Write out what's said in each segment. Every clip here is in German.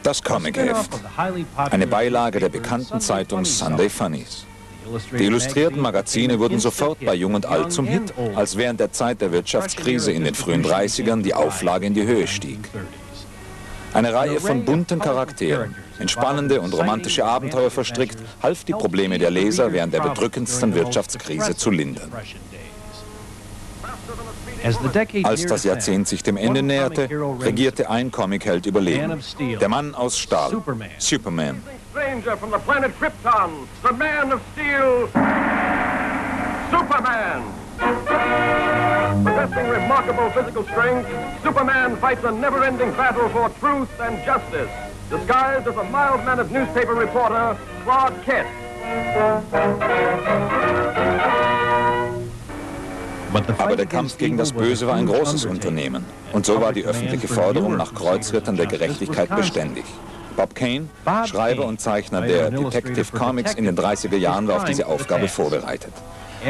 Das Comicheft, eine Beilage der bekannten Zeitung Sunday Funnies. Die illustrierten Magazine wurden sofort bei Jung und Alt zum Hit, als während der Zeit der Wirtschaftskrise in den frühen 30ern die Auflage in die Höhe stieg. Eine Reihe von bunten Charakteren, in spannende und romantische Abenteuer verstrickt, half die Probleme der Leser während der bedrückendsten Wirtschaftskrise zu lindern. Als das Jahrzehnt sich dem Ende näherte, regierte ein Comicheld über Leben. Der Mann aus Stahl, Superman. Stranger from the planet Krypton, the man of steel, Superman. Possessing remarkable physical strength, Superman fights a never-ending battle for truth and justice, disguised as a mild-mannered newspaper reporter, Clark Kent. Aber der Kampf gegen das Böse war ein großes Unternehmen. Und so war die öffentliche Forderung nach Kreuzrittern der Gerechtigkeit beständig. Bob Kane, Schreiber und Zeichner der Detective Comics in den 30er Jahren, war auf diese Aufgabe vorbereitet.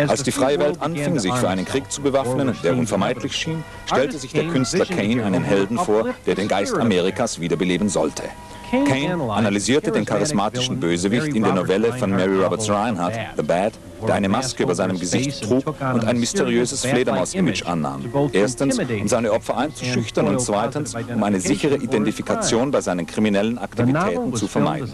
Als die freie Welt anfing, sich für einen Krieg zu bewaffnen, der unvermeidlich schien, stellte sich der Künstler Kane einen Helden vor, der den Geist Amerikas wiederbeleben sollte. Kane analysierte den charismatischen Bösewicht in der Novelle von Mary Roberts Reinhardt, The Bad, der eine Maske über seinem Gesicht trug und ein mysteriöses Fledermaus-Image annahm. Erstens, um seine Opfer einzuschüchtern und zweitens, um eine sichere Identifikation bei seinen kriminellen Aktivitäten zu vermeiden.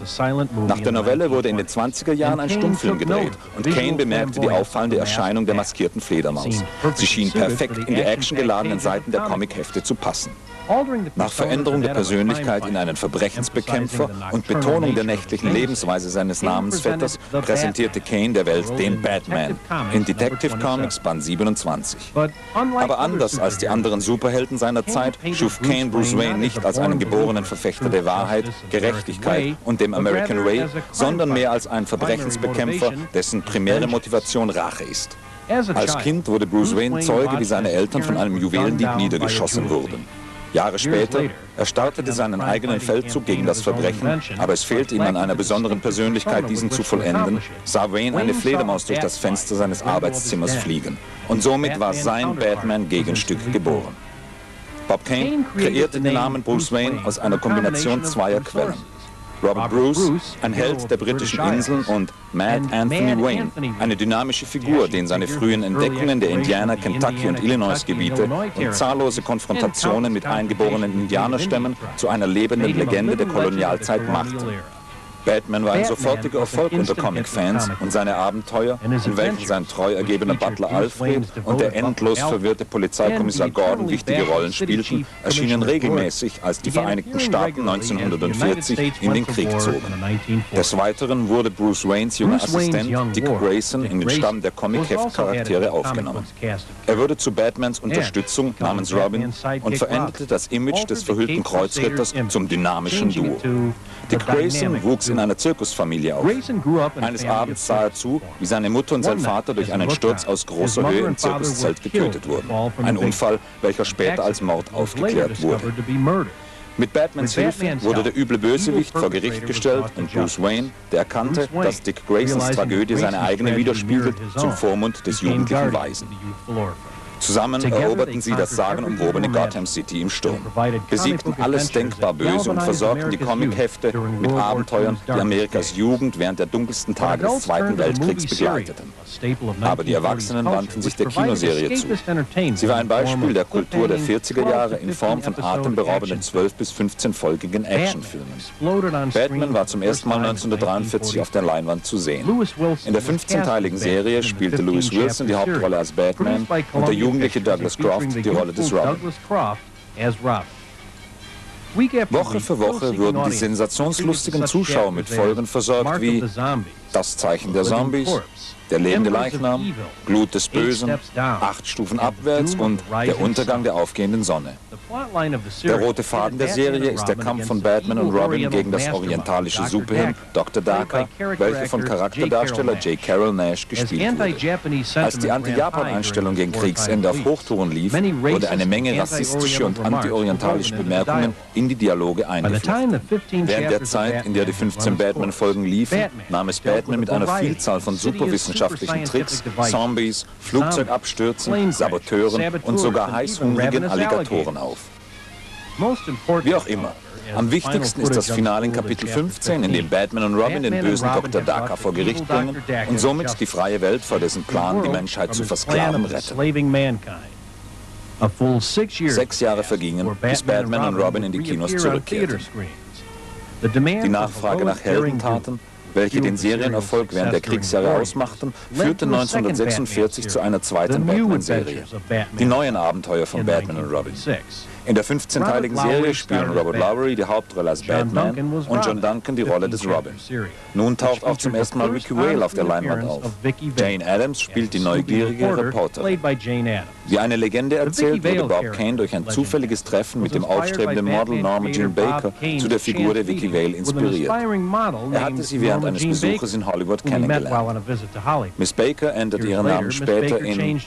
Nach der Novelle wurde in den 20er Jahren ein Stummfilm gedreht und Kane bemerkte die auffallende Erscheinung der maskierten Fledermaus. Sie schien perfekt in die actiongeladenen Seiten der Comichefte zu passen. Nach Veränderung der Persönlichkeit in einen Verbrechensbekämpfer und Betonung der nächtlichen Lebensweise seines Namensvetters präsentierte Kane der Welt den Batman in Detective Comics Band 27. Aber anders als die anderen Superhelden seiner Zeit schuf Kane Bruce Wayne nicht als einen geborenen Verfechter der Wahrheit, Gerechtigkeit und dem American Way, sondern mehr als einen Verbrechensbekämpfer, dessen primäre Motivation Rache ist. Als Kind wurde Bruce Wayne Zeuge, wie seine Eltern von einem Juwelendieb niedergeschossen wurden. Jahre später, er startete seinen eigenen Feldzug gegen das Verbrechen, aber es fehlte ihm an einer besonderen Persönlichkeit, diesen zu vollenden, sah Wayne eine Fledermaus durch das Fenster seines Arbeitszimmers fliegen. Und somit war sein Batman-Gegenstück geboren. Bob Kane kreierte den Namen Bruce Wayne aus einer Kombination zweier Quellen. Robert Bruce, ein Held der britischen Inseln, und Mad Anthony Wayne, eine dynamische Figur, den seine frühen Entdeckungen der Indianer-, Kentucky- und Illinois-Gebiete und zahllose Konfrontationen mit eingeborenen Indianerstämmen zu einer lebenden Legende der Kolonialzeit machten. Batman war ein sofortiger Erfolg unter Comic-Fans und seine Abenteuer, in welchen sein treu ergebener Butler Alfred und der endlos verwirrte Polizeikommissar Gordon wichtige Rollen spielten, erschienen regelmäßig, als die Vereinigten Staaten 1940 in den Krieg zogen. Des Weiteren wurde Bruce Waynes junger Assistent Dick Grayson in den Stamm der Comic-Heft-Charaktere aufgenommen. Er wurde zu Batmans Unterstützung namens Robin und veränderte das Image des verhüllten Kreuzritters zum dynamischen Duo. Dick Grayson wuchs in einer Zirkusfamilie auf. Eines Abends sah er zu, wie seine Mutter und sein Vater durch einen Sturz aus großer Höhe im Zirkuszelt getötet wurden. Ein Unfall, welcher später als Mord aufgeklärt wurde. Mit Batmans Hilfe wurde der üble Bösewicht vor Gericht gestellt und Bruce Wayne, der erkannte, dass Dick Graysons Tragödie seine eigene widerspiegelt, zum Vormund des jugendlichen Weisen. Zusammen eroberten sie das sagenumwobene Gotham City im Sturm, besiegten alles denkbar Böse und versorgten die Comichefte mit Abenteuern, die Amerikas Jugend während der dunkelsten Tage des Zweiten Weltkriegs begleiteten. Aber die Erwachsenen wandten sich der Kinoserie zu. Sie war ein Beispiel der Kultur der 40er Jahre in Form von atemberaubenden 12- bis 15-folgigen Actionfilmen. Batman war zum ersten Mal 1943 auf der Leinwand zu sehen. In der 15-teiligen Serie spielte Lewis Wilson die Hauptrolle als Batman und der jugendliche Douglas Croft die Rolle des Robin. Woche für Woche wurden die sensationslustigen Zuschauer mit Folgen versorgt wie Das Zeichen der Zombies, Der lebende Leichnam, Glut des Bösen, 8 Stufen abwärts und Der Untergang der aufgehenden Sonne. Der rote Faden der Serie ist der Kampf von Batman und Robin gegen das orientalische Superheld Dr. Daka, welcher von Charakterdarsteller J. Carrol Naish gespielt wurde. Als die Anti-Japan-Einstellung gegen Kriegsende auf Hochtouren lief, wurde eine Menge rassistische und anti-orientalische Bemerkungen in die Dialoge eingeflochten. Während der Zeit, in der die 15 Batman-Folgen liefen, nahm es Batman mit einer Vielzahl von superwissenschaftlichen Tricks, Zombies, Flugzeugabstürzen, Saboteuren und sogar heißhungrigen Alligatoren auf. Wie auch immer, Am wichtigsten ist das Finale in Kapitel 15, in dem Batman und Robin den bösen Dr. Daka vor Gericht bringen und somit die freie Welt vor dessen Plan, die Menschheit zu versklaven, retten. 6 Jahre vergingen, bis Batman und Robin in die Kinos zurückkehrten. Die Nachfrage nach Heldentaten, welche den Serienerfolg während der Kriegsjahre ausmachten, führte 1946 zu einer zweiten Batman-Serie, die neuen Abenteuer von Batman und Robin. In der 15-teiligen Serie spielen Robert Lowery die Hauptrolle als Batman und John Duncan die Rolle des Robin. Nun taucht auch zum ersten Mal Ricky Vale auf der Leinwand auf. Jane Addams spielt die neugierige Reporterin. Wie eine Legende erzählt, wurde Bob Kane durch ein zufälliges Treffen mit dem aufstrebenden Model Norma Jean Baker zu der Figur der Vicky Vale inspiriert. Er hatte sie während eines Besuches in Hollywood kennengelernt. Miss Baker änderte ihren Namen später in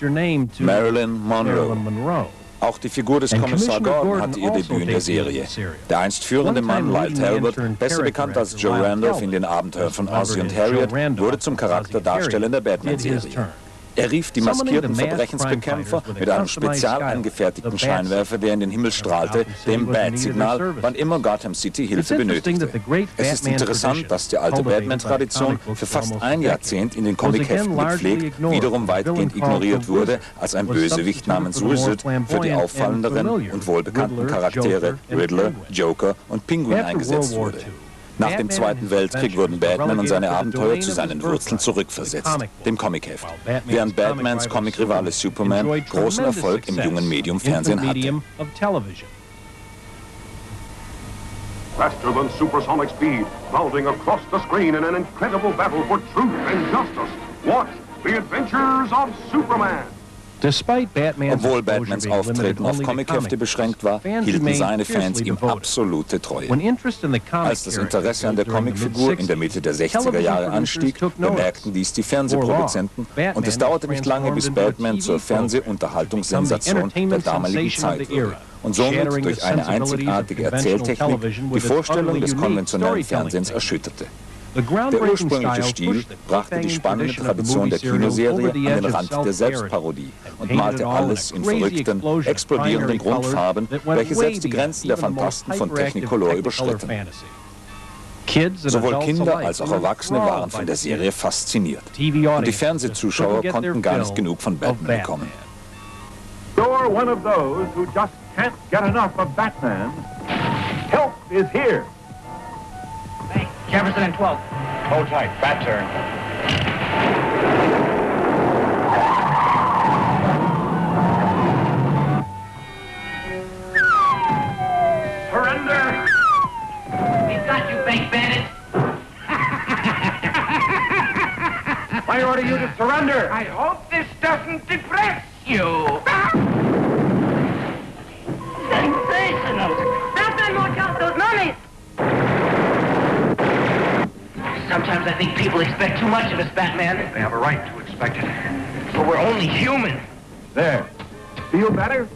Marilyn Monroe. Auch die Figur des Kommissar Gordon hatte ihr Debüt in der Serie. Der einst führende Mann, Lyle Talbot, besser bekannt als Joe Randolph in den Abenteuern von Ozzie und Harriet, wurde zum Charakterdarsteller in der Batman-Serie. Er rief die maskierten Verbrechensbekämpfer mit einem spezial angefertigten Scheinwerfer, der in den Himmel strahlte, dem Bat-Signal, wann immer Gotham City Hilfe benötigte. Es ist interessant, dass die alte Batman-Tradition für fast ein Jahrzehnt in den Comic-Heften gepflegt, wiederum weitgehend ignoriert wurde, als ein Bösewicht namens Wizard für die auffallenderen und wohlbekannten Charaktere Riddler, Joker und Pinguin eingesetzt wurde. Nach dem Zweiten Weltkrieg wurden Batman und seine Abenteuer zu seinen Wurzeln zurückversetzt, dem Comicheft, während Batmans Comic-Rivale Superman großen Erfolg im jungen Medium Fernsehen hatte. Faster than supersonic speed, bounding across the screen in an incredible battle for truth and justice. Watch the adventures of Superman. Obwohl Batmans Auftreten auf Comichefte beschränkt war, hielten seine Fans ihm absolute Treue. Als das Interesse an der Comicfigur in der Mitte der 60er Jahre anstieg, bemerkten dies die Fernsehproduzenten und es dauerte nicht lange, bis Batman zur Fernsehunterhaltungssensation der damaligen Zeit wurde und somit durch eine einzigartige Erzähltechnik die Vorstellung des konventionellen Fernsehens erschütterte. Der ursprüngliche Stil brachte die spannende Tradition der Kinoserie an den Rand der Selbstparodie und malte alles in verrückten, explodierenden Grundfarben, welche selbst die Grenzen der Phantasten von Technicolor überschritten. Sowohl Kinder als auch Erwachsene waren von der Serie fasziniert. Und die Fernsehzuschauer konnten gar nicht genug von Batman bekommen. You're one of those who just can't get enough of Batman. Help is here. Jefferson and 12. Hold tight, bat turn. Surrender! We've got you, bank bandit. I order you to surrender! I hope this doesn't depress you. Sensational! Batman won't count those mummies! Sometimes I think people expect too much of us, Batman. They have a right to expect it. But we're only human. There. Feel better?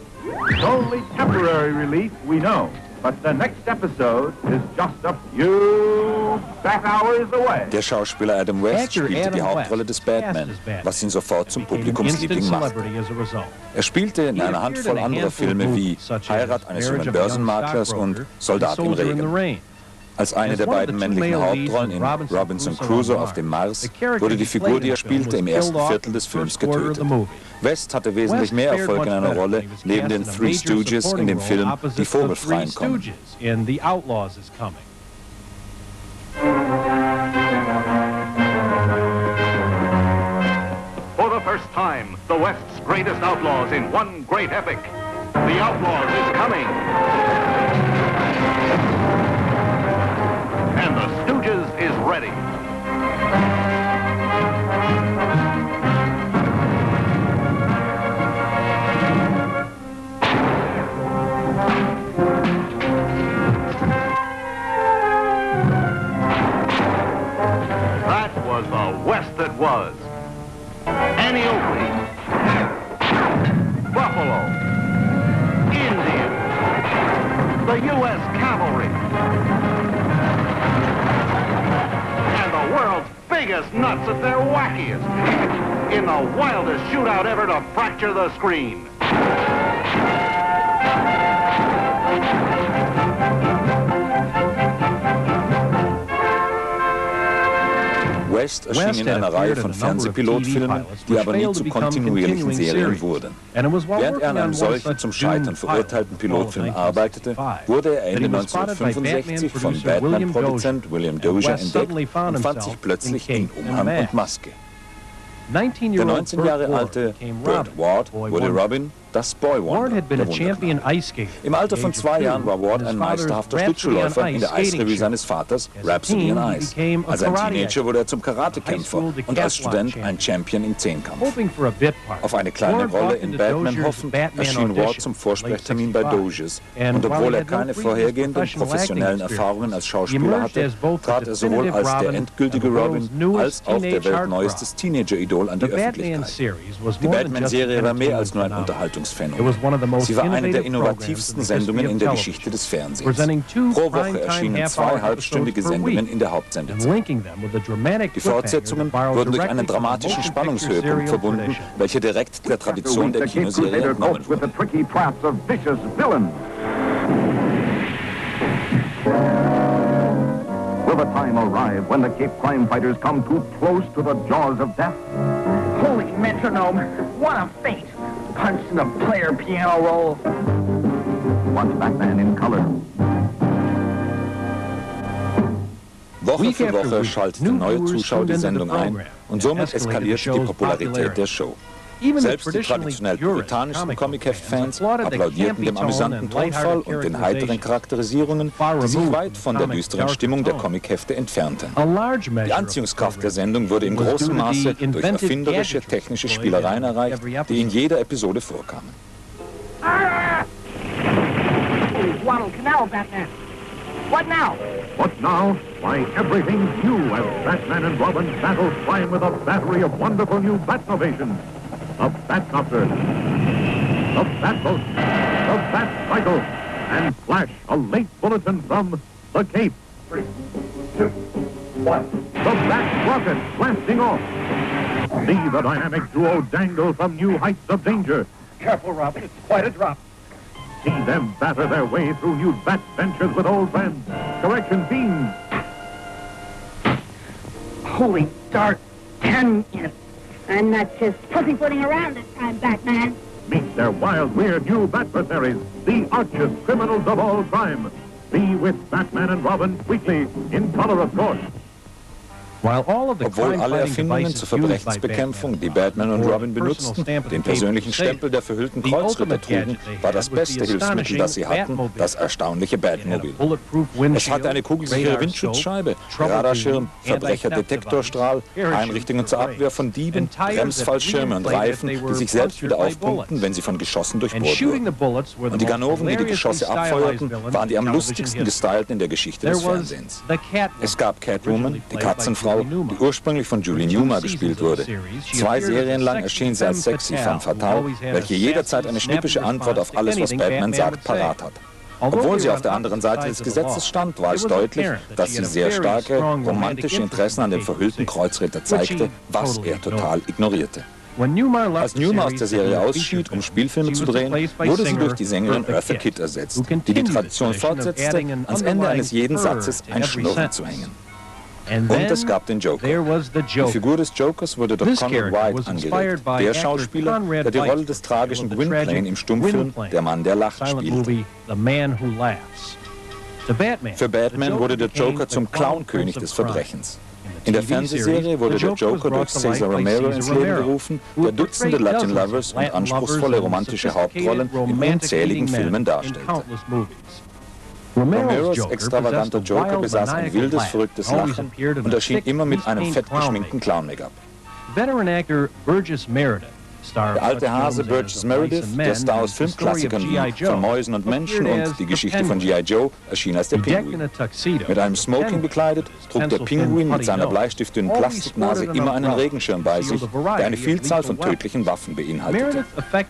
It's only temporary relief, we know. But the next episode is just a few bat hours away. Der Schauspieler Adam West spielte die Hauptrolle des Batman, was ihn sofort zum Publikumsliebling machte. Er spielte in einer Handvoll anderer Filme wie Heirat eines jungen Börsenmaklers und Soldat im Regen. Als eine der beiden männlichen Hauptrollen in Robinson Crusoe auf dem Mars wurde die Figur, die er spielte, im ersten Viertel des Films getötet. West hatte wesentlich mehr Erfolg in einer Rolle neben den Three Stooges in dem Film Die Vogelfreien kommen. For the first time, the West's greatest outlaws in one great epic. The Outlaws is coming. And the Stooges is ready. That was the West that was. Antiope, Buffalo, Indian, the U.S. Cavalry, and the world's biggest nuts at their wackiest, in the wildest shootout ever to fracture the screen. West erschien in einer Reihe von Fernsehpilotfilmen, die aber nie zu kontinuierlichen Serien wurden. Während er an einem solchen zum Scheitern verurteilten Pilotfilm arbeitete, wurde er Ende 1965 von Batman-Produzent William Dozier entdeckt und fand sich plötzlich in Umhang und Maske. Der 19 Jahre alte Burt Ward wurde Robin, das Boy Wonder, der Wunderknall. Im Alter von 2 Jahren war Ward ein meisterhafter Schlittschuhläufer in der Eisrevue seines Vaters, Rhapsody in Ice. Als ein Teenager wurde er zum Karatekämpfer und als Student ein Champion im Zehnkampf. Auf eine kleine Rolle in Batman hoffend erschien Ward zum Vorsprechtermin bei Doziers. Und obwohl er keine vorhergehenden professionellen Erfahrungen als Schauspieler hatte, trat er sowohl als der endgültige Robin als auch der weltneuestes Teenager-Idol an die Öffentlichkeit. Die Batman-Serie war mehr als nur ein Unterhaltungsphänomen. Sie war eine der innovativsten Sendungen in der Geschichte des Fernsehens. Pro Woche erschienen 2 halbstündige Sendungen in der Hauptsendezeit. Die Fortsetzungen wurden durch einen dramatischen Spannungshöhepunkt verbunden, welcher direkt der Tradition der Kinoserie entnommen wurde. Will the time arrive when the Cape crime fighters come too close to the jaws of death? Holy metronome, what a fate! Punch in the player piano roll. Watch Batman in color. Woche für Woche schalteten neue Zuschauer die Sendung ein und somit eskalierte die Popularität der Show. Selbst die traditionell puritanischen Comic-Heft-Fans applaudierten dem amüsanten Tonfall und den heiteren Charakterisierungen, die sich weit von der düsteren Stimmung der Comic-Hefte entfernten. Die Anziehungskraft der Sendung wurde in großem Maße durch erfinderische technische Spielereien erreicht, die in jeder Episode vorkamen. What now? What now? Why, everything's new as Batman and Robin battle crime with a battery of wonderful new Batnovations. The Batcopter, the Batboat, the Batcycle, and Flash, a late bulletin from the Cape. 3, 2, 1. The Bat rocket blasting off. See the dynamic duo dangle from new heights of danger. Careful, Robin, it's quite a drop. See them batter their way through new bat ventures with old friends. Correction beams. Holy dark 10 I'm not just pussyfooting around this time, Batman. Meet their wild, weird new Batversaries, the archest criminals of all crime. Be with Batman and Robin weekly, in color of course. Obwohl alle Erfindungen zur Verbrechensbekämpfung, die Batman und Robin benutzten, den persönlichen Stempel der verhüllten Kreuzritter trugen, war das beste Hilfsmittel, das sie hatten, das erstaunliche Batmobil. Es hatte eine kugelsichere Windschutzscheibe, Radarschirm, Verbrecherdetektorstrahl, Einrichtungen zur Abwehr von Dieben, Bremsfallschirme und Reifen, die sich selbst wieder aufpumpten, wenn sie von Geschossen durchbohrt wurden. Und die Ganoven, die die Geschosse abfeuerten, waren die am lustigsten gestylten in der Geschichte des Fernsehens. Es gab Catwoman, die Katzenfrau, die ursprünglich von Julie Newmar gespielt wurde. 2 Serien lang erschien sie als sexy femme fatale, welche jederzeit eine schnippische Antwort auf alles, was Batman sagt, parat hat. Obwohl sie auf der anderen Seite des Gesetzes stand, war es deutlich, dass sie sehr starke, romantische Interessen an dem verhüllten Kreuzritter zeigte, was er total ignorierte. Als Newmar aus der Serie ausschied, um Spielfilme zu drehen, wurde sie durch die Sängerin Eartha Kitt ersetzt, die die Tradition fortsetzte, ans Ende eines jeden Satzes ein Schnurren zu hängen. Und es gab den Joker. Die Figur des Jokers wurde durch Conrad White angeregt, der Schauspieler, der die Rolle des tragischen Gwynplaine im Stummfilm Der Mann, der lacht spielte. Für Batman wurde der Joker zum Clownkönig des Verbrechens. In der Fernsehserie wurde der Joker durch Cesar Romero ins Leben gerufen, der Dutzende Latin Lovers und anspruchsvolle romantische Hauptrollen in unzähligen Filmen darstellte. Romeros extravaganter Joker besaß ein wildes, verrücktes Lachen und erschien immer mit einem fett geschminkten Clown-Make-up. Der alte Hase Burgess Meredith, der Star aus Filmklassikern wie Von Mäusen und Menschen und Die Geschichte von G.I. Joe, erschien als der Pinguin. Mit einem Smoking bekleidet, trug der Pinguin mit seiner bleistiftdünnen Plastiknase immer einen Regenschirm bei sich, der eine Vielzahl von tödlichen Waffen beinhaltete.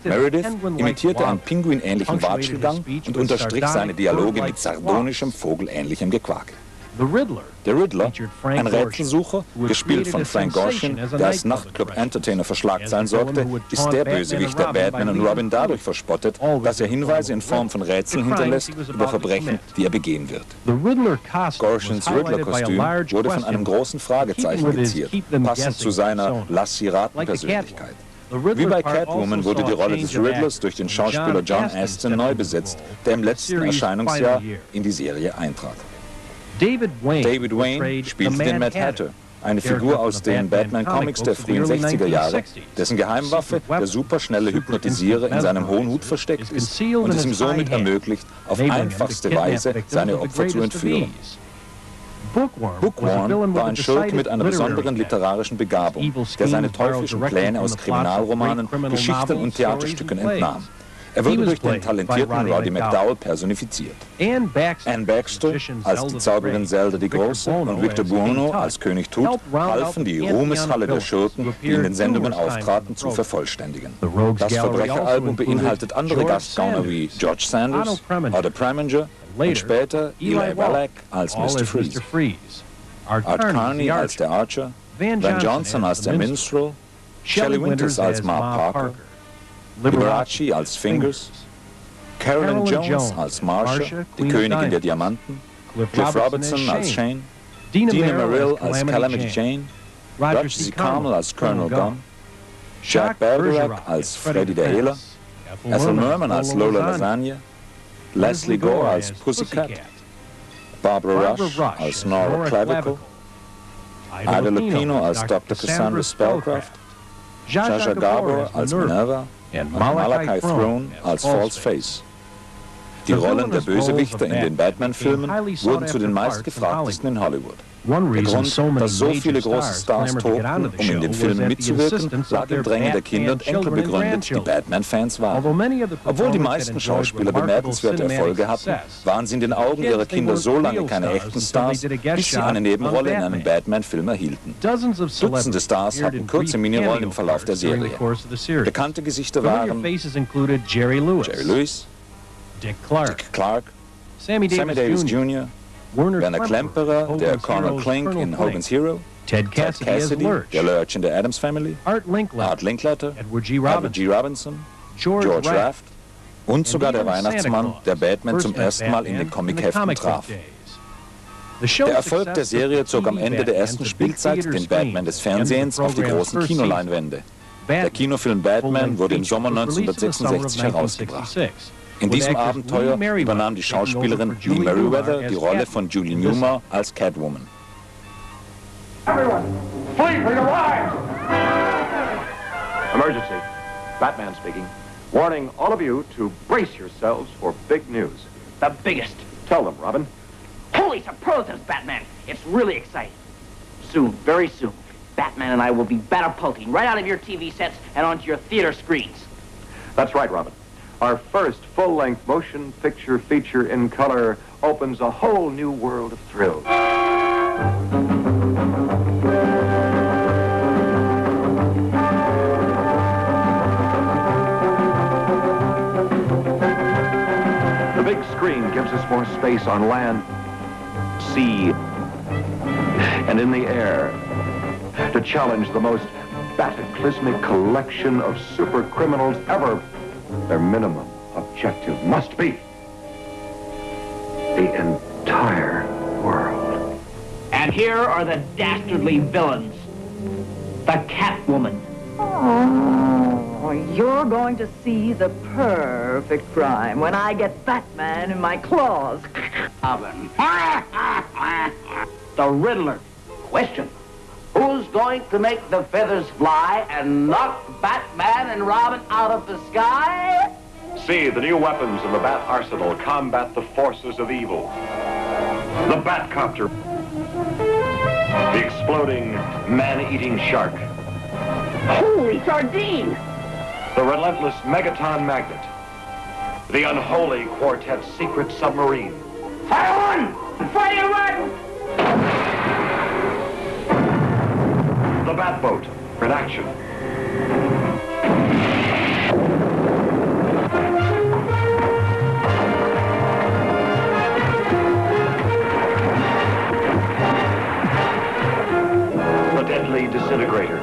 Meredith imitierte einen pinguinähnlichen Watschelgang und unterstrich seine Dialoge mit sardonischem, vogelähnlichem Gequake. Der Riddler, ein Rätselsucher, gespielt von Frank Gorshin, der als Nachtclub-Entertainer für Schlagzeilen sorgte, ist der Bösewicht, der Batman und Robin dadurch verspottet, dass er Hinweise in Form von Rätseln hinterlässt über Verbrechen, die er begehen wird. Gorshins Riddler-Kostüm wurde von einem großen Fragezeichen geziert, passend zu seiner Lass-sie-raten-Persönlichkeit. Wie bei Catwoman wurde die Rolle des Riddlers durch den Schauspieler John Astin neu besetzt, der im letzten Erscheinungsjahr in die Serie eintrat. David Wayne spielte den Mad Hatter, eine Figur aus den Batman-Comics der frühen 60er Jahre, dessen Geheimwaffe der superschnelle Hypnotisierer in seinem hohen Hut versteckt ist und es ihm somit ermöglicht, auf einfachste Weise seine Opfer zu entführen. Bookworm war ein Schurke mit einer besonderen literarischen Begabung, der seine teuflischen Pläne aus Kriminalromanen, Geschichten und Theaterstücken entnahm. Er wurde durch den talentierten Roddy McDowall personifiziert. Anne Baxter als die Zauberin Zelda die Große und Victor Buono als König Tut halfen, die Ruhmeshalle der Schurken, die in den Sendungen auftraten, zu vervollständigen. Das Verbrecheralbum beinhaltet andere Gastgauner wie George Sanders, Otto Preminger und später Eli Wallach als Mr. Freeze, Art Carney als der Archer, Van Johnson als der Minstrel, Shelley Winters als Mark Parker, Liberace als Fingers, Carolyn Jones als Marsha, die Königin der Diamanten, Cliff Robertson als Shane, Dina Merrill als Calamity Jane, Roger C. Carmel als Colonel Gunn, Jack Bergerac als Freddy der Hehler, Ethel Merman als Lola Lasagne, Leslie Gore als Pussycat, Barbara Rush als Nora Clavicle, Ida Lupino als Dr. Cassandra Spellcraft, Zsa Zsa Gabor als Minerva und Malachi Throne als False Face. Die Rollen der Bösewichter in den Batman-Filmen wurden zu den meistgefragtesten in Hollywood. Der Grund, dass so viele große Stars tobten, um in den Filmen mitzuwirken, lag im Drängen der Kinder und Enkel begründet, die Batman-Fans waren. Obwohl die meisten Schauspieler bemerkenswerte Erfolge hatten, waren sie in den Augen ihrer Kinder so lange keine echten Stars, bis sie eine Nebenrolle in einem Batman-Film erhielten. Dutzende Stars hatten kurze Minirollen im Verlauf der Serie. Bekannte Gesichter waren Jerry Lewis, Dick Clark, Sammy Davis Jr., Werner Klemperer, der Colonel Klink in Hogan's Hero, Ted Cassidy, der Lurch in der Addams Family, Art Linkletter, Edward G. Robinson, George Raft und sogar der Weihnachtsmann, der Batman zum ersten Mal in den Comicheften traf. Der Erfolg der Serie zog am Ende der ersten Spielzeit den Batman des Fernsehens auf die großen Kinoleinwände. Der Kinofilm Batman wurde im Sommer 1966 herausgebracht. In diesem Abenteuer übernahm die Schauspielerin Lee Meriwether die Rolle von Julie Newmar als Catwoman. Everyone, flee for your lives! Emergency. Batman speaking. Warning all of you to brace yourselves for big news. The biggest. Tell them, Robin. Holy superlatives, Batman! It's really exciting. Soon, very soon, Batman and I will be catapulting right out of your TV sets and onto your theater screens. That's right, Robin. Our first full-length motion picture feature in color opens a whole new world of thrills. The big screen gives us more space on land, sea, and in the air to challenge the most cataclysmic collection of super criminals ever. Their minimum objective must be the entire world. And here are the dastardly villains. The Catwoman. Oh, you're going to see the perfect crime when I get Batman in my claws. The Riddler. Question. Who's going to make the feathers fly and knock Batman and Robin out of the sky? See, the new weapons in the Bat Arsenal combat the forces of evil. The Batcopter. The exploding, man-eating shark. Holy sardine! The relentless Megaton Magnet. The unholy Quartet's secret submarine. Fire one! Fire one! The Batboat in action. deadly disintegrator.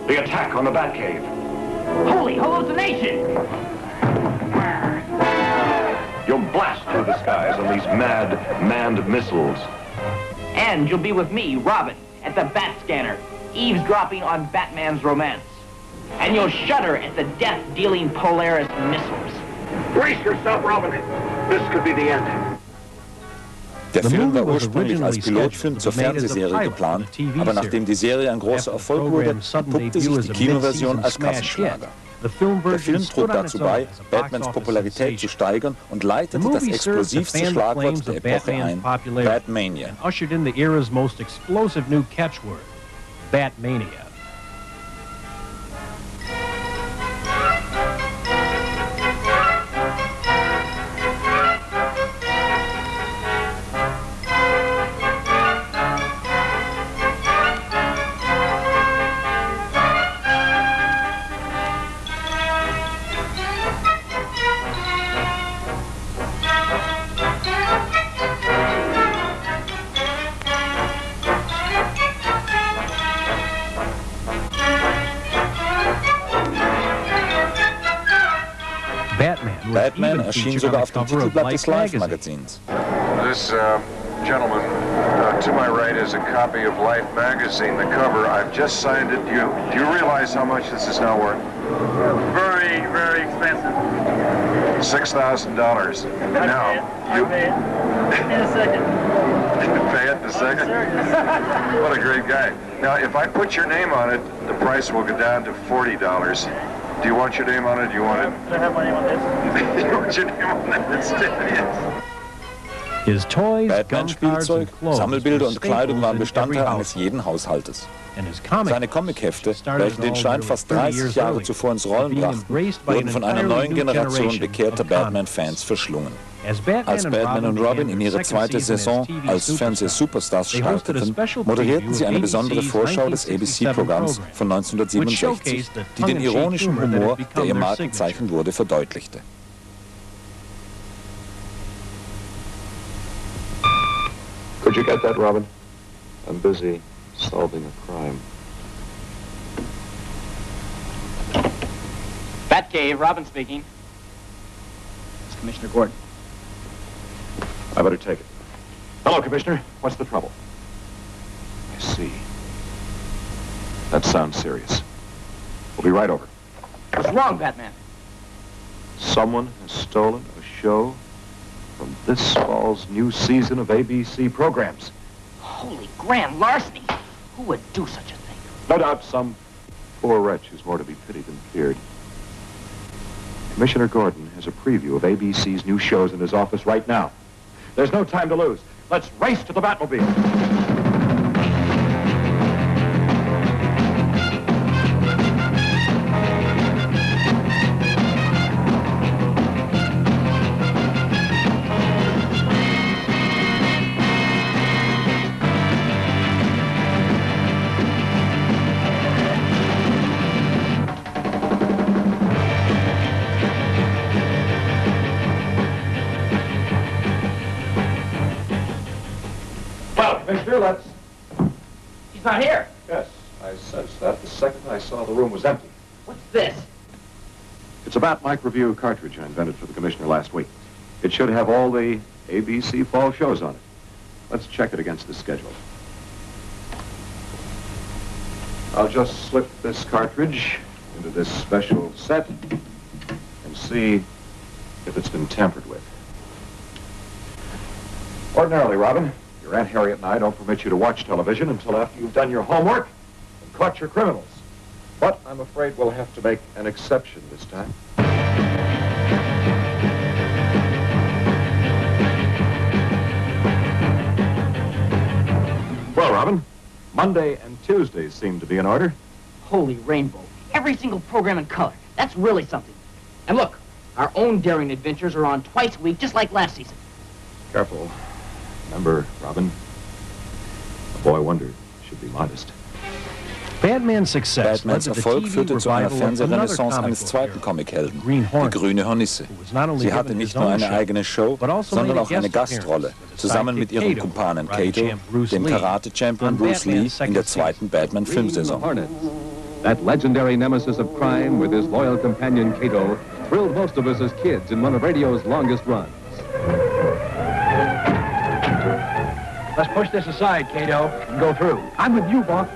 The attack on the Batcave. Holy hallucination! You'll blast through the skies on these mad, manned missiles. And you'll be with me, Robin, at the Bat Scanner, eavesdropping on Batman's romance. And you'll shudder at the death-dealing Polaris missiles. Brace yourself, Robin. This could be the end. Der Film war ursprünglich als Pilotfilm zur Fernsehserie geplant, aber nachdem die Serie ein großer Erfolg wurde, entpuppte sich die Kinoversion als Kassenschlager. Der Film trug dazu bei, Batmans Popularität zu steigern und leitete das explosivste Schlagwort der Epoche ein, Batmania. Ushered in the era's most explosive new catchword, Batmania. Batman erschien sogar auf dem Titelblatt des Life-Magazins. This gentleman to my right is a copy of Life magazine. The cover, I've just signed it. Do you realize how much this is now worth? Very, very expensive. $6,000. Now, you pay it in a second. Pay it in a second? What a great guy. Now, if I put your name on it, the price will go down to $40. Do you want your name on it? Do you want it? Can I have my name on this? You want your name on that instead? Yes. His toys, Batman-Spielzeug, Sammelbilder und Kleidung waren Bestandteil eines jeden Haushaltes. Seine Comichefte, welche den Schein fast 30 Jahre zuvor ins Rollen brachten, wurden von einer neuen Generation bekehrter Batman-Fans verschlungen. Als Batman und Robin in ihre zweite Saison als Fernseh-Superstars starteten, moderierten sie eine besondere Vorschau des ABC-Programms von 1967, die den ironischen Humor, der ihr Markenzeichen wurde, verdeutlichte. Could you get that, Robin? I'm busy solving a crime. Batcave, Robin speaking. It's Commissioner Gordon. I better take it. Hello, Commissioner. What's the trouble? I see. That sounds serious. We'll be right over. What's wrong, Batman? Someone has stolen a show from this fall's new season of ABC programs. Holy grand larceny! Who would do such a thing? No doubt some poor wretch who's more to be pitied than feared. Commissioner Gordon has a preview of ABC's new shows in his office right now. There's no time to lose. Let's race to the Batmobile. Commissioner, let's... He's not here. Yes, I sensed that the second I saw the room was empty. What's this? It's a Bat Microview cartridge I invented for the Commissioner last week. It should have all the ABC fall shows on it. Let's check it against the schedule. I'll just slip this cartridge into this special set and see if it's been tampered with. Ordinarily, Robin, your Aunt Harriet and I don't permit you to watch television until after you've done your homework and caught your criminals. But I'm afraid we'll have to make an exception this time. Well, Robin, Monday and Tuesdays seem to be in order. Holy rainbow. Every single program in color. That's really something. And look, our own daring adventures are on twice a week, just like last season. Careful. Remember, Robin, a boy wonder should be modest. Batmans Erfolg führte zu einer Fernsehrenaissance eines zweiten Comichelden, die Grüne Hornisse. Sie hatte nicht nur eine eigene Show, sondern auch eine Gastrolle, zusammen mit ihrem Kumpanen Kato, dem Karate-Champion Bruce Lee, in der zweiten Batman-Filmsaison. That legendary nemesis of crime with his loyal companion Kato thrilled most of us as kids in one of radio's longest runs. Let's push this aside, Kato, and go through. I'm with you, boss.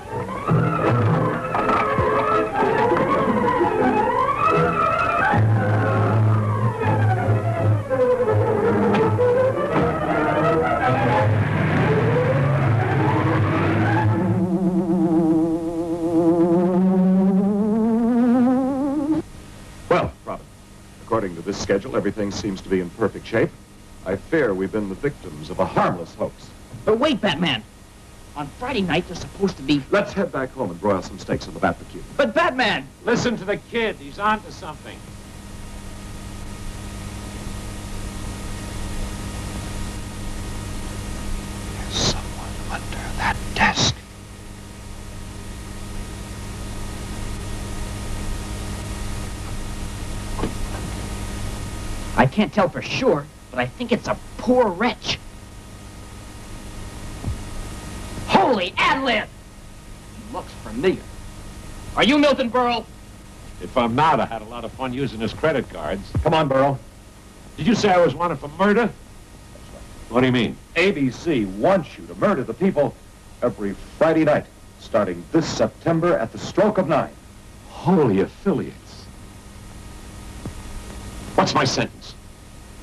Well, Robin, according to this schedule, everything seems to be in perfect shape. I fear we've been the victims of a harmless hoax. But wait, Batman. On Friday night, there's supposed to be... Let's head back home and broil some steaks on the barbecue. But Batman! Listen to the kid. He's on to something. There's someone under that desk. I can't tell for sure, but I think it's a poor wretch. Holy ad-lib! He looks familiar. Are you Milton Berle? If I'm not, I had a lot of fun using his credit cards. Come on, Burl. Did you say I was wanted for murder? What do you mean? ABC wants you to murder the people every Friday night, starting this September at the stroke of 9. Holy affiliates. What's my sentence?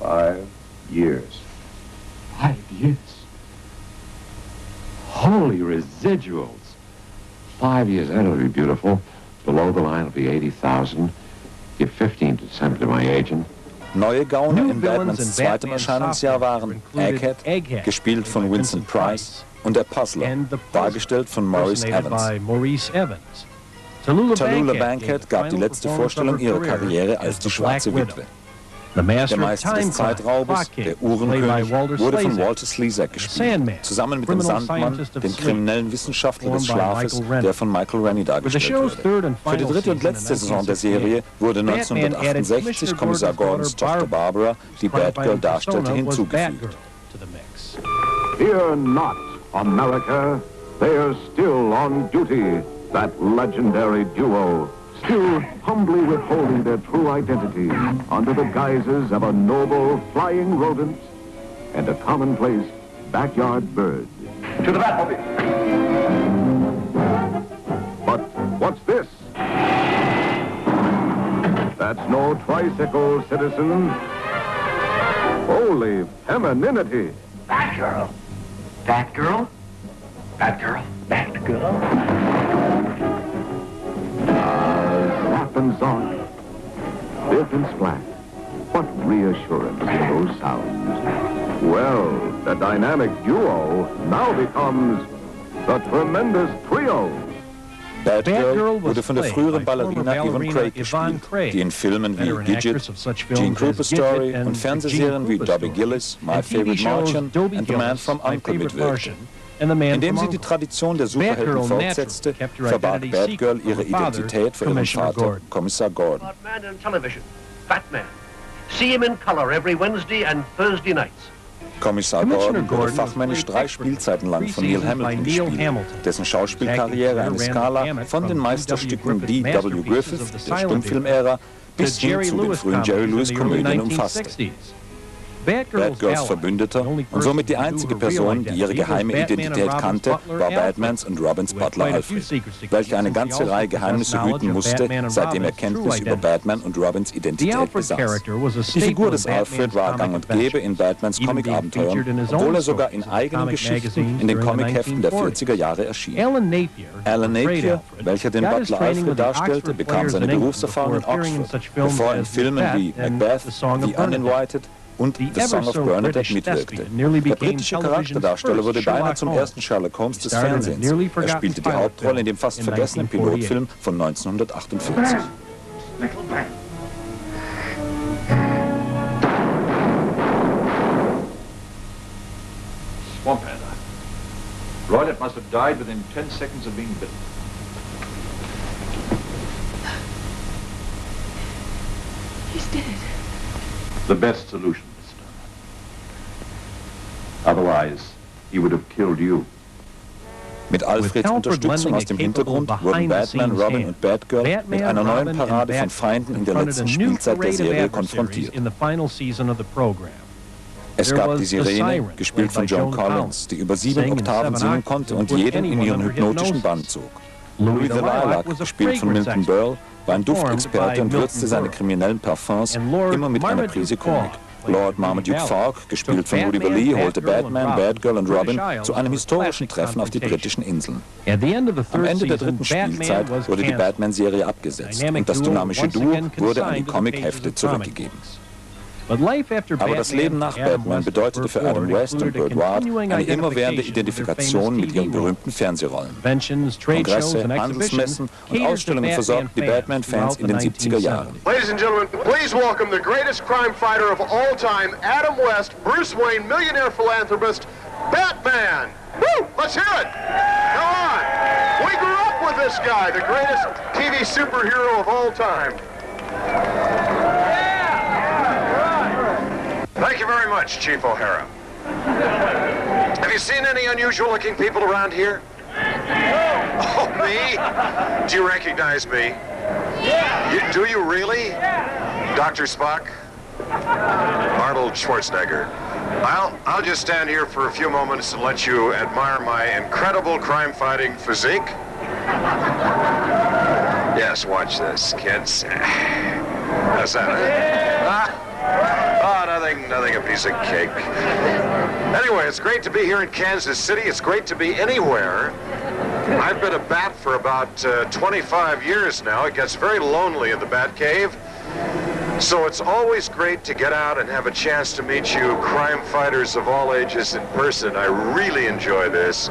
5 years. 5 years. Holy residuals. 5 years, that'll be beautiful. Below the line will be 80,000. Give 15 to send to my agent. Neue Gauner in Batmans zweitem Erscheinungsjahr waren Egghead, gespielt von Vincent Price, und der Puzzler, dargestellt von Maurice Evans. Tallulah Bankhead gab die letzte Vorstellung ihrer Karriere als die schwarze Witwe. Der Meister des Zeitraubes, der Uhrenkönig, wurde von Walter Slezak gespielt, zusammen mit dem Sandmann, dem kriminellen Wissenschaftler des Schlafes, der von Michael Rennie dargestellt wurde. Für die dritte und letzte Saison der Serie wurde 1968 Kommissar Gordons Tochter Barbara, die Batgirl darstellte, hinzugefügt. Fear not, America. They are still on duty. That legendary duo, still humbly withholding their true identity under the guises of a noble flying rodent and a commonplace backyard bird. To the Batmobile. But what's this? That's no tricycle, citizen. Holy femininity. Batgirl. Batgirl? Batgirl? Batgirl? Slap and zonk, biff and splat. What reassurance in those sounds. Well, the dynamic duo now becomes the tremendous trio. Batgirl wurde von der früheren Ballerina Yvonne Craig gespielt, die in Filmen wie Gidget, Gene Krupa Story und Fernsehserien wie Dobby Gillis, My Favorite Martian and The Man from U.N.C.L.E. mitwirkte. Indem sie die Tradition der Superhelden fortsetzte, verbarg Batgirl ihre Identität vor ihrem Vater, Kommissar Gordon. Man on television, Batman. See him in color every Wednesday and Thursday nights. Kommissar Gordon wurde fachmännisch 3 Spielzeiten lang von Neil Hamilton gespielt, dessen Schauspielkarriere eine Skala von den Meisterstücken D.W. Griffith der Stummfilmära bis hin zu den frühen Jerry Lewis-Komödien umfasste. Batgirls Verbündeter und somit die einzige Person, die ihre geheime Identität kannte, war Batmans und Robins Butler Alfred, welcher eine ganze Reihe Geheimnisse hüten musste, seitdem er Kenntnis über Batman und Robins Identität besaß. Die Figur des Alfred war gang und gäbe in Batmans Comic-Abenteuern, obwohl er sogar in eigenen Geschichten in den Comicheften der 40er Jahre erschien. Alan Napier, welcher den Butler Alfred darstellte, bekam seine Berufserfahrung in Oxford, bevor er in Filmen wie Macbeth, The Uninvited und The Song of Bernadette mitwirkte. Der britische Charakterdarsteller wurde beinahe zum ersten Sherlock Holmes des Fernsehens. Er spielte die Hauptrolle in dem fast vergessenen Pilotfilm von 1948. Swamp Panther. Roylett must have died within 10 seconds of being bitten. He's dead. The best solution, mister. Otherwise, he would have killed you. Mit Alfreds Unterstützung aus dem Hintergrund wurden Batman, Robin und Batgirl mit einer neuen Parade von Feinden in der letzten Spielzeit der Serie konfrontiert. Es gab die Sirene, gespielt von Joan Collins, die über 7 Oktaven singen konnte und jeden in ihren hypnotischen Bann zog. Louis the Lilac, gespielt von Milton Berle, war ein Duftexperte und würzte seine kriminellen Parfums immer mit einer Prise Komik. Lord Marmaduke Falk, gespielt von Rudy Lee, holte Batman, Batgirl und Robin zu einem historischen Treffen auf die britischen Inseln. Am Ende der dritten Spielzeit wurde die Batman-Serie abgesetzt und das dynamische Duo wurde an die Comic-Hefte zurückgegeben. Aber das Leben nach Batman bedeutete für Adam West und Burt Ward eine immerwährende Identifikation mit ihren berühmten Fernsehrollen. Kongresse, Handelsmessen und Ausstellungen versorgten die Batman-Fans in den 70er Jahren. Ladies and gentlemen, please welcome the greatest crime fighter of all time, Adam West, Bruce Wayne, millionaire philanthropist, Batman. Woo! Let's hear it. Come on. We grew up with this guy, the greatest TV superhero of all time. Thank you very much, Chief O'Hara. Have you seen any unusual-looking people around here? Oh, me? Do you recognize me? Yeah. Do you really? Dr. Spock? Arnold Schwarzenegger. I'll just stand here for a few moments and let you admire my incredible crime-fighting physique. Yes, watch this, kids. How's that? Oh, nothing, a piece of cake. Anyway, it's great to be here in Kansas City. It's great to be anywhere. I've been a bat for about 25 years now. It gets very lonely in the Bat Cave. So it's always great to get out and have a chance to meet you crime fighters of all ages in person. I really enjoy this.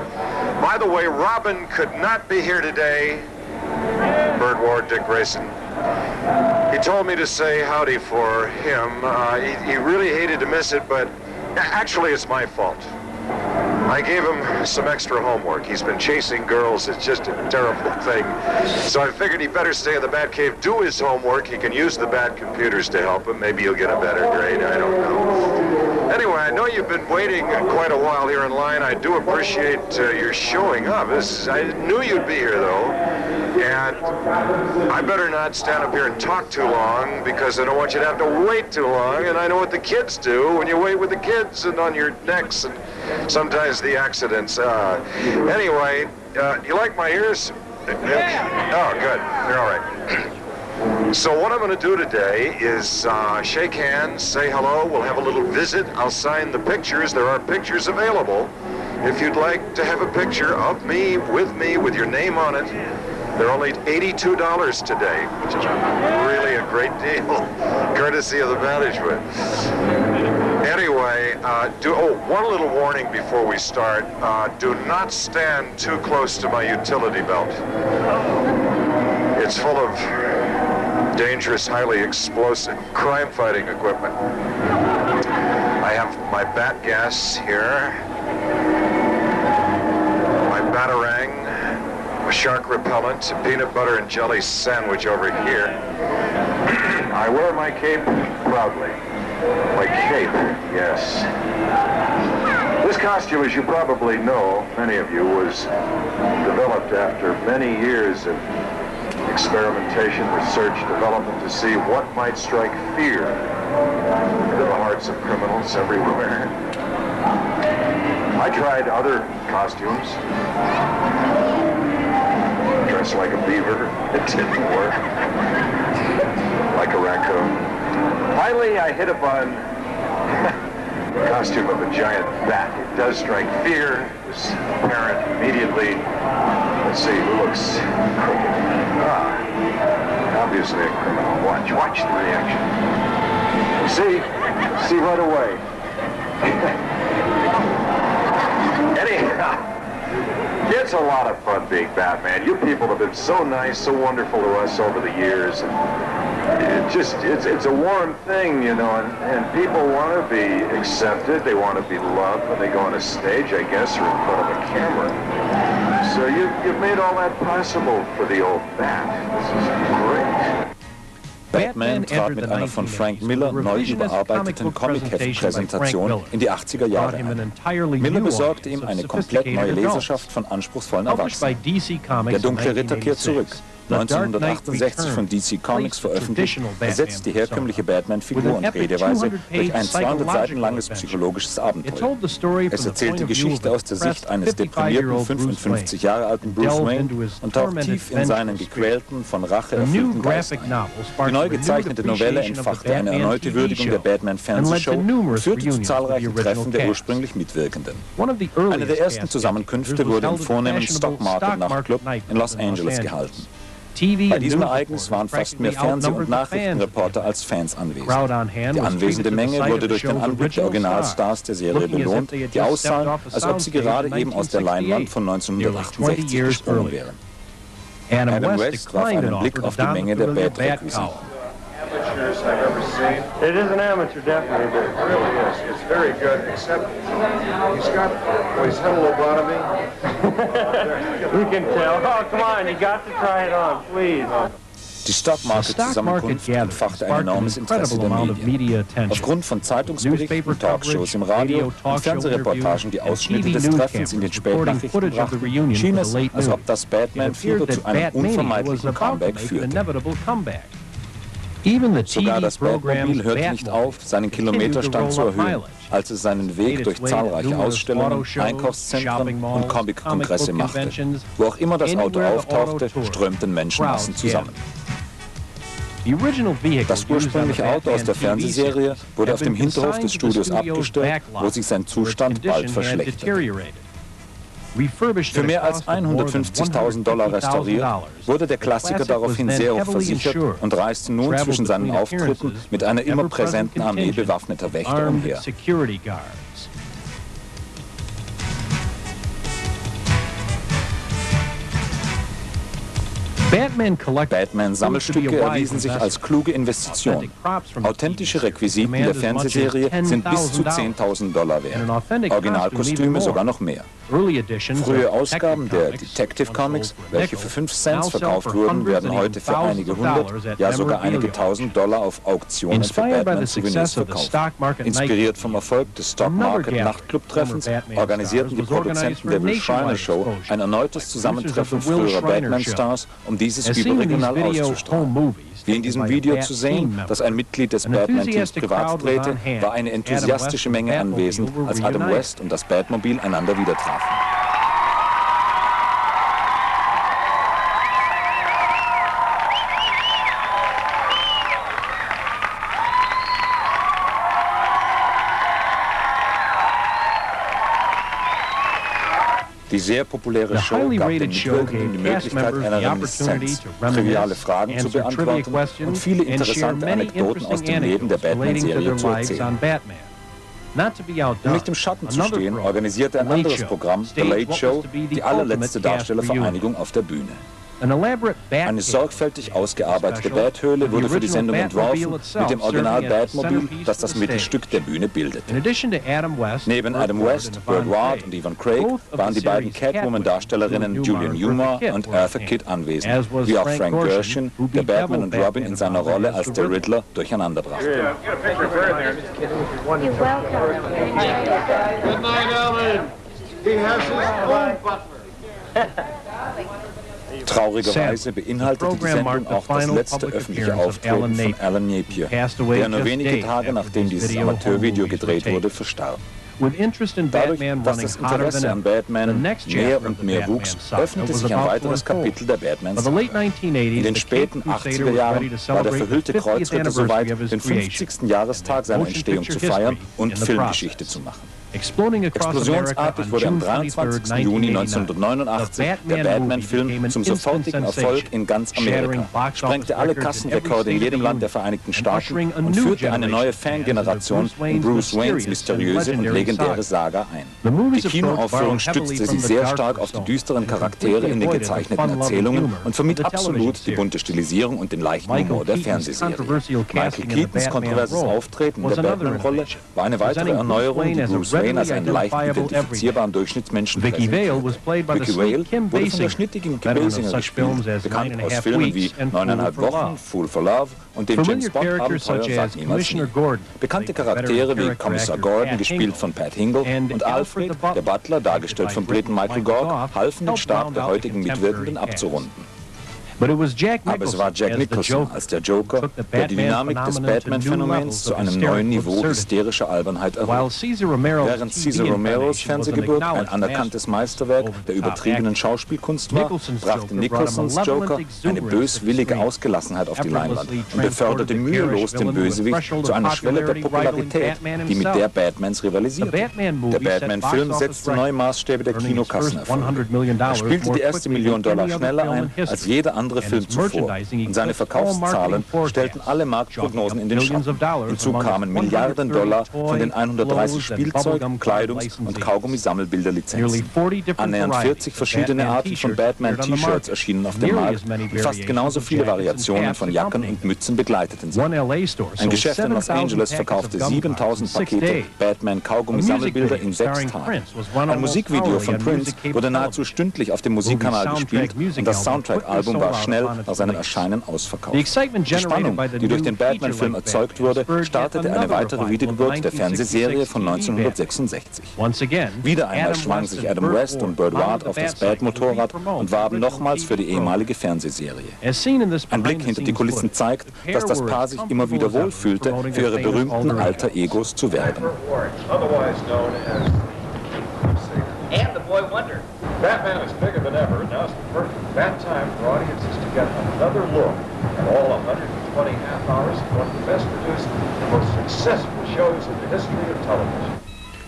By the way, Robin could not be here today. Bird Ward, Dick Grayson. He told me to say howdy for him. He really hated to miss it, but actually it's my fault. I gave him some extra homework. He's been chasing girls. It's just a terrible thing. So I figured he better stay in the Batcave, do his homework. He can use the Bat computers to help him. Maybe he'll get a better grade. I don't know. Anyway, I know you've been waiting quite a while here in line. I do appreciate your showing up. I knew you'd be here, though. And I better not stand up here and talk too long because I don't want you to have to wait too long. And I know what the kids do when you wait with the kids and on your necks and sometimes the accidents. Anyway, you like my ears? Yeah. Oh, good. They're all right. So what I'm going to do today is shake hands, say hello. We'll have a little visit. I'll sign the pictures. There are pictures available. If you'd like to have a picture of me, with your name on it, they're only $82 today, which is really a great deal, courtesy of the management. Anyway, one little warning before we start. Do not stand too close to my utility belt. It's full of dangerous, highly explosive crime-fighting equipment. I have my bat gas here, my batarang, a shark repellent, a peanut butter and jelly sandwich over here. I wear my cape proudly. My cape, yes. This costume, as you probably know, many of you, was developed after many years of experimentation, research, development to see what might strike fear into the hearts of criminals everywhere. I tried other costumes. Dressed like a beaver, it didn't work. Like a raccoon. Finally, I hit upon the costume of a giant bat. It does strike fear. This parent immediately, let's see, who looks crooked? Obviously a criminal. Watch the reaction. See right away. Anyhow. It's a lot of fun being Batman. You people have been so nice, so wonderful to us over the years. It's a warm thing, you know, and people want to be accepted. They want to be loved when they go on a stage, I guess, or in front of a camera. So you've made all that possible for the old Bat. This is great. Batman trat mit einer von Frank Miller neu überarbeiteten Comic-Heft-Präsentation in die 80er Jahre ein. Miller besorgte ihm eine komplett neue Leserschaft von anspruchsvollen Erwachsenen. Der Dunkle Ritter kehrt zurück. 1968 von DC Comics veröffentlicht, ersetzt die herkömmliche Batman-Figur und Redeweise durch ein 200 Seiten langes psychologisches Abenteuer. Es erzählt die Geschichte aus der Sicht eines deprimierten, 55 Jahre alten Bruce Wayne und taucht tief in seinen gequälten, von Rache erfüllten Geist ein. Die neu gezeichnete Novelle entfachte eine erneute Würdigung der Batman-Fernsehshow und führte zu zahlreichen Treffen der ursprünglich Mitwirkenden. Eine der ersten Zusammenkünfte wurde im vornehmen Stock Market Nachtclub in Los Angeles gehalten. Bei diesem Ereignis waren fast mehr Fernseh- und Nachrichtenreporter als Fans anwesend. Die anwesende Menge wurde durch den Anblick der Originalstars der Serie belohnt, die aussahen, als ob sie gerade eben aus der Leinwand von 1968 gesprungen wären. Adam West warf einen Blick auf die Menge der Bat-Requisiten. It is an amateur, definitely, but it really is. It's very good, except he's had a lobotomy. You can tell. Oh, come on, you got to try it on, please. Die Stock-Market-Zusammenkunft entfachte ein enormes Interesse der Medien. Aufgrund von Zeitungsberichten, Talkshows im Radio und Fernsehreportagen, die Ausschnitte des Treffens in den Spätnachrichten brachten, schien es, als ob das Batman-Fieber zu einem unvermeidlichen Comeback führte. Sogar das Batmobil hörte nicht auf, seinen Kilometerstand zu erhöhen, als es seinen Weg durch zahlreiche Ausstellungen, Einkaufszentren und Comic-Kongresse machte. Wo auch immer das Auto auftauchte, strömten Menschenmassen zusammen. Das ursprüngliche Auto aus der Fernsehserie wurde auf dem Hinterhof des Studios abgestellt, wo sich sein Zustand bald verschlechterte. Für mehr als $150.000 restauriert, wurde der Klassiker daraufhin sehr hoch versichert und reiste nun zwischen seinen Auftritten mit einer immer präsenten Armee bewaffneter Wächter umher. Batman-Sammelstücke erwiesen sich als kluge Investition. Authentische Requisiten der Fernsehserie sind bis zu $10.000 wert, Originalkostüme sogar noch mehr. Frühe Ausgaben der Detective Comics, welche für 5 Cents verkauft wurden, werden heute für einige hundert, ja sogar einige $1.000 auf Auktionen für Batman-Souvenirs verkauft. Inspiriert vom Erfolg des Stock Market Nachtclub-Treffens organisierten die Produzenten der Schreiner Show ein erneutes Zusammentreffen früherer Batman-Stars, um dieses überregional auszustrahlen. Wie in diesem Video zu sehen, das ein Mitglied des Batman-Teams privat drehte, war eine enthusiastische Menge anwesend, als Adam West und das Batmobil einander wieder trafen. Die sehr populäre Show gab den Mitwirkenden die Möglichkeit einer Reminiszenz, triviale Fragen zu beantworten und viele interessante Anekdoten aus dem Leben der Batman-Serie zu erzählen. Um nicht im Schatten zu stehen, organisierte ein anderes Programm, The Late Show, die allerletzte Darstellervereinigung auf der Bühne. Eine sorgfältig ausgearbeitete Bathöhle wurde für die Sendung entworfen, mit dem Original Batmobil, das das Mittelstück der Bühne bildet. Neben Adam West, Burt Ward und Yvonne Craig waren die beiden Catwoman-Darstellerinnen Julianne Newmar und Eartha Kitt anwesend, wie auch Frank Gorshin, der Batman und Robin in seiner Rolle als der Riddler durcheinander brachte. Good night, Ellen. He has his own butler. Traurigerweise beinhaltete die Sendung auch das letzte öffentliche Auftreten von Alan Napier, der nur wenige Tage nachdem dieses Amateurvideo gedreht wurde, verstarb. Dadurch, dass das Interesse an Batman mehr und mehr wuchs, öffnete sich ein weiteres Kapitel der Batman-Saga. In den späten 80er Jahren war der verhüllte Kreuzritter soweit, den 50. Jahrestag seiner Entstehung zu feiern und Filmgeschichte zu machen. Explosionsartig wurde am 23. Juni 1989 der Batman-Film zum sofortigen Erfolg in ganz Amerika, sprengte alle Kassenrekorde in jedem Land der Vereinigten Staaten und führte eine neue Fangeneration in Bruce Waynes mysteriöse und legendäre Saga ein. Die Kinoaufführung stützte sich sehr stark auf die düsteren Charaktere in den gezeichneten Erzählungen und vermied absolut die bunte Stilisierung und den leichten Humor der Fernsehserie. Michael Keatons kontroverses Auftreten in der Batman-Rolle war eine weitere Erneuerung, die Bruce Wayne als einen leicht identifizierbaren Durchschnittsmenschen präsentiert. Vicky Vale wurde von der schnittigen Kim Basinger gespielt, bekannt aus Filmen wie 9,5 Wochen, Fool for Love und dem James Bond-Abenteuer Sag niemals nie. Bekannte Charaktere wie Kommissar Gordon, gespielt von Pat Hingle, und Alfred, der Butler, dargestellt von Briten Michael Gork, halfen den Stab der heutigen Mitwirkenden abzurunden. Aber es war Jack Nicholson als der Joker, der die Dynamik des Batman-Phänomens zu einem neuen Niveau hysterischer Albernheit erhob. Während Cesar Romeros Fernsehgeburt ein anerkanntes Meisterwerk der übertriebenen Schauspielkunst war, brachte Nicholsons Joker eine böswillige Ausgelassenheit auf die Leinwand und beförderte mühelos den Bösewicht zu einer Schwelle der Popularität, die mit der Batmans rivalisierte. Der Batman-Film setzte neue Maßstäbe der Kinokassenerfolge. Er spielte die erste $1 Million schneller ein als jeder andere Film zuvor, und seine Verkaufszahlen stellten alle Marktprognosen in den Schatten. Hinzu kamen Milliarden Dollar von den 130 Spielzeug-, Kleidungs- und Kaugummi-Sammelbilderlizenzen. Annähernd 40 verschiedene Arten von Batman-T-Shirts erschienen auf dem Markt und fast genauso viele Variationen von Jacken und Mützen begleiteten sie. Ein Geschäft in Los Angeles verkaufte 7000 Pakete Batman-Kaugummi-Sammelbilder in 6 Tagen. Ein Musikvideo von Prince wurde nahezu stündlich auf dem Musikkanal gespielt und das Soundtrack-Album war schnell nach seinem Erscheinen ausverkauft. Die Spannung, die durch den Batman-Film erzeugt wurde, startete eine weitere Wiedergeburt der Fernsehserie von 1966. Wieder einmal schwangen sich Adam West und Burt Ward auf das Bat-Motorrad und warben nochmals für die ehemalige Fernsehserie. Ein Blick hinter die Kulissen zeigt, dass das Paar sich immer wieder wohlfühlte, für ihre berühmten Alter-Egos zu werben. And the boy wondered. Batman is bigger than ever. Now is the perfect bat time for audiences to get another look at all 120 half hours of one of the best produced, most successful shows in the history of television.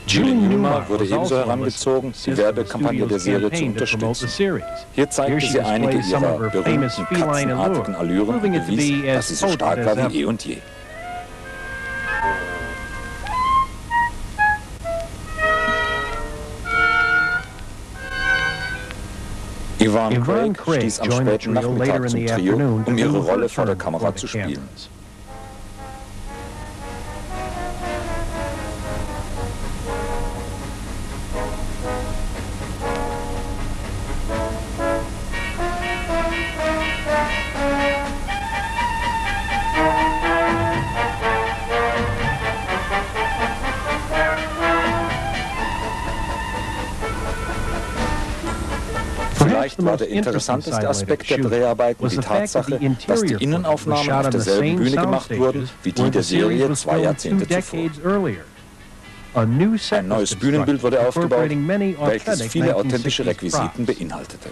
Julie Newmar wurde ebenso herangezogen, die Werbekampagne der Serie zu unterstützen. Hier zeigte sie einige ihrer berühmten katzenartigen Allüren und bewies, dass sie so stark war wie eh und je. Yvonne Craig stieß am späten Nachmittag zum Trio, um ihre Rolle vor der Kamera zu spielen. Vielleicht war der interessanteste Aspekt der Dreharbeiten die Tatsache, dass die Innenaufnahmen auf derselben Bühne gemacht wurden wie die der Serie 2 Jahrzehnte zuvor. Ein neues Bühnenbild wurde aufgebaut, welches viele authentische Requisiten beinhaltete.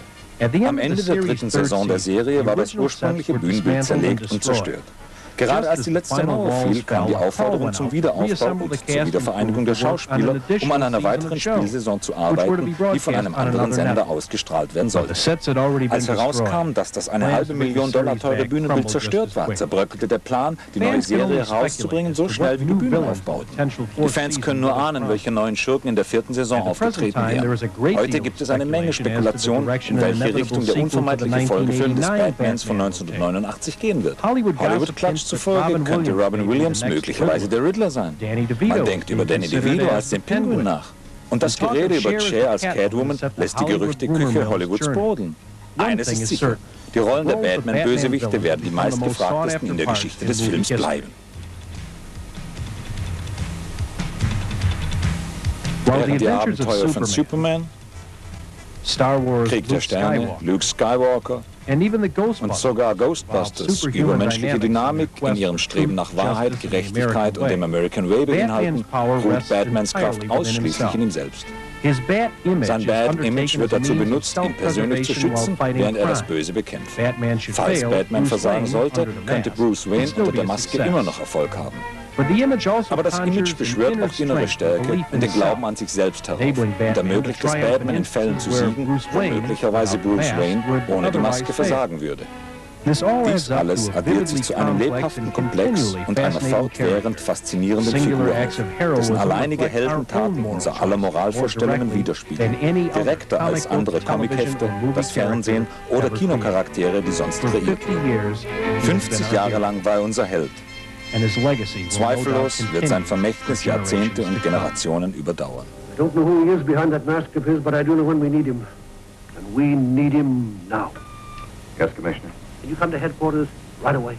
Am Ende der 3. Saison der Serie war das ursprüngliche Bühnenbild zerlegt und zerstört. Gerade als die letzte Mauer fiel, kam die Aufforderung zum Wiederaufbau und zur Wiedervereinigung der Schauspieler, um an einer weiteren Spielsaison zu arbeiten, die von einem anderen Sender ausgestrahlt werden sollte. Als herauskam, dass das $1,5 Million teure Bühnenbild zerstört war, zerbröckelte der Plan, die neue Serie herauszubringen, so schnell wie die Bühnenaufbauten. Die Fans können nur ahnen, welche neuen Schurken in der 4. Saison aufgetreten wären. Heute gibt es eine Menge Spekulation, in welche Richtung der unvermeidliche Folgefilm des Batmans von 1989 gehen wird. Hollywood klatscht zufolge könnte Robin Williams möglicherweise der Riddler sein. Man denkt über Danny DeVito als den Pinguin nach. Und das Gerede über Cher als Catwoman lässt die Gerüchteküche Hollywoods brodeln. Eines ist sicher, die Rollen der Batman-Bösewichte werden die meistgefragtesten in der Geschichte des Films bleiben. Während die Abenteuer von Superman, Krieg der Sterne, Luke Skywalker und sogar Ghostbusters übermenschliche Dynamik in ihrem Streben nach Wahrheit, Gerechtigkeit und dem American Way beinhalten, ruht Batmans Kraft ausschließlich in ihm selbst. Sein Bad-Image wird dazu benutzt, ihn persönlich zu schützen, während er das Böse bekämpft. Falls Batman versagen sollte, könnte Bruce Wayne unter der Maske immer noch Erfolg haben. Aber das Image beschwört auch innere Stärke und den Glauben an sich selbst herauf und ermöglicht es Batman in Fällen zu siegen, wo möglicherweise Bruce Wayne ohne die Maske versagen würde. Dies alles addiert sich zu einem lebhaften Komplex und einer fortwährend faszinierenden Figur auf, dessen alleinige Heldentaten unser aller Moralvorstellungen widerspiegeln, direkter als andere Comichefte, das Fernsehen oder Kinocharaktere, die sonst kreierten. 50 Jahre lang war er unser Held. and his legacy will no doubt Zweifellos wird sein continue Vermächtnis for generations Jahrzehnte to und come. Generationen überdauern. I don't know who he is behind that mask of his, but I do know when we need him. And we need him now. Yes, Commissioner. Can you come to headquarters right away?